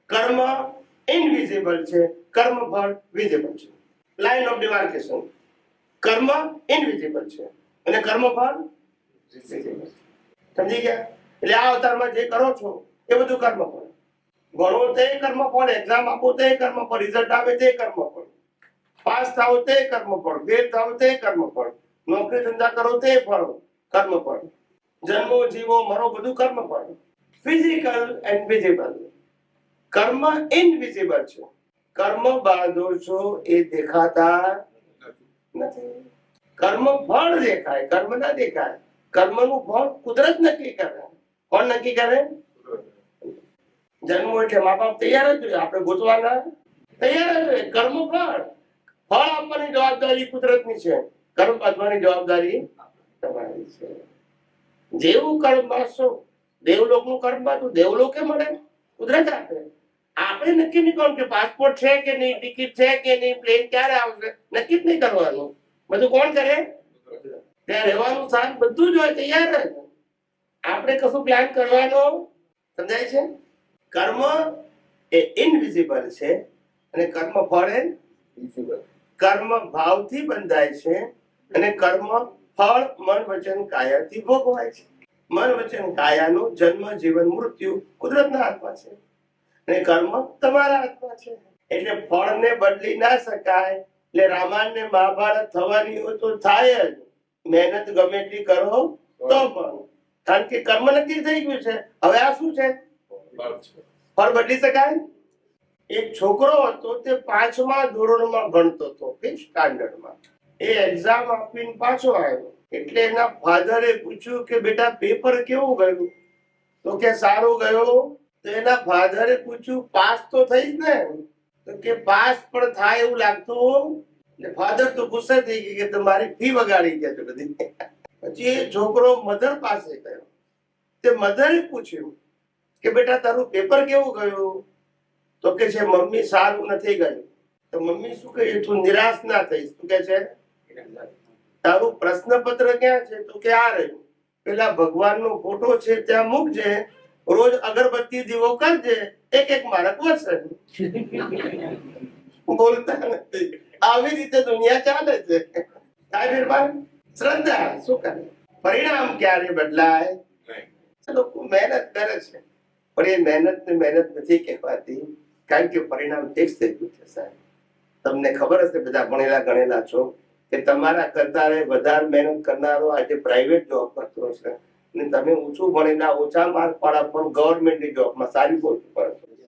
કર્મ ઇનવિઝિબલ છે, કર્મ ફળ વિઝિબલ છે. Line of demarcation. કર્મ ઇનવિઝિબલ છે અને કર્મ ફળ વિઝિબલ. સમજી ગયા? એટલે આ અવતારમાં જે કરો છો એ બધું કર્મ ફળ. ભણો તે કર્મ ફળ, એક્ઝામ આપો તે કર્મ ફળ, રિઝલ્ટ આવે તે કર્મ ફળ, પાસ થાવ તે કર્મ ફળ, ફેલ થાવ તે કર્મ ફળ, નોકરી ધંધા કરો તે ફળ કર્મ ફળ, જન્મો જીવો મરો બધું કર્મ ફળ. Physical and visible. કર્મ ઇનવિઝિબલ છે. કર્મ બાંધો છો એ દેખાતા નથી. કર્મ ફળ દેખાય, કર્મ ના દેખાય. કર્મનું ફળ કુદરત નક્કી કરે. કોણ નક્કી કરે? જન્મ એટલે મા બાપ તૈયાર જ હોય, આપણે ગોતવાના તૈયાર જ હોય. કર્મ ફળ આપવાની જવાબદારી કુદરતની છે, કર્મ બાંધવાની જવાબદારી તમારી છે. જેવું કર્મ બાંધશો, દેવલોકનું કર્મ બાંધો, દેવલોકે મળે, કુદરત આપે. આપણે નક્કી નહીં કરવાનું કે પાસપોર્ટ છે કે નહીં, ટિકિટ છે કે નહીં, પ્લેન ક્યારે આવશે, નક્કી જ નહીં કરવાનું. બધું કોણ કરે? ત્યાં રહેવાનું સાથ બધું જ હોય, તૈયાર જ. આપણે કશું પ્લાન કરવાનો. સમજાય છે? કર્મ એ ઇનવિઝિબલ છે અને કર્મ ફળ એ વિઝિબલ. કર્મ ભાવથી બંધાય છે અને કર્મ ફળ મન વચન કાયાથી ભોગવાય છે. મન વચન કાયાનો જન્મ જીવન મૃત્યુ કુદરતના હાથમાં છે અને કર્મ તમારા હાથમાં છે. એટલે ફળને બદલી ના શકાય. એટલે રામાયણ ને મહાભારત થવાની હોય તો થાય જ. મહેનત ગમે એટલી કરો તો પણ, કારણ કે કર્મ નક્કી થઈ ગયું છે. હવે આ શું છે? ફળ બદલી શકાય? એક છોકરો હતો, તે 5મા ધોરણમાં ભણતો હતો, 5th સ્ટાન્ડર્ડમાં. એ એક્ઝામ આપીને પાછો આવ્યો. એટલે એના ફાધરે પૂછ્યું કે બેટા પેપર કેવું ગયું? તો કે સારું ગયો. તો એના ફાધરે પૂછ્યું પાસ તો થઈ જ ને? તો કે પાસ પણ થાય એવું લાગતું. એટલે ફાધર તો ગુસ્સે થઈ ગઈ કે તમારી ફી વગાડી ગયા છે બધી. પછી એ છોકરો મધર પાસે ગયો. તે મધરે પૂછ્યું કે બેટા તારું પેપર કેવું ગયું? તો કે છે મમ્મી સારું નથી ગયું. તો મમ્મી શું કહે? તું નિરાશ ના થઈશ. તું કે છે તારું પ્રશ્નપત્ર ક્યાં છે? તો કે આ રહ્યું. પેલા ભગવાનનો ફોટો છે ત્યાં મૂકજે, રોજ અગરબત્તી દીવો કરજે, એક એક માર્ક વધશે. બોલતા નથી. આવી રીતે દુનિયા ચાલે છે. શ્રદ્ધા શું કરે? પરિણામ ક્યારે બદલાય? લોકો મહેનત કરે છે પણ એ મહેનત નથી કહેવાતી, કારણ કે પરિણામ ફિક્સ થઈ ગયું છે. સાહેબ, તમને ખબર હશે, બધા ભણેલા ગણેલા છો, કે તમારા કરતા વધારે મહેનત કરનારો આજે પ્રાઇવેટ જોબ કરતો છે અને તમે ઓછું ભણેલા ઓછા માર્ક પાડા પણ ગવર્મેન્ટની જોબમાં સારી પોસ્ટ પર છો.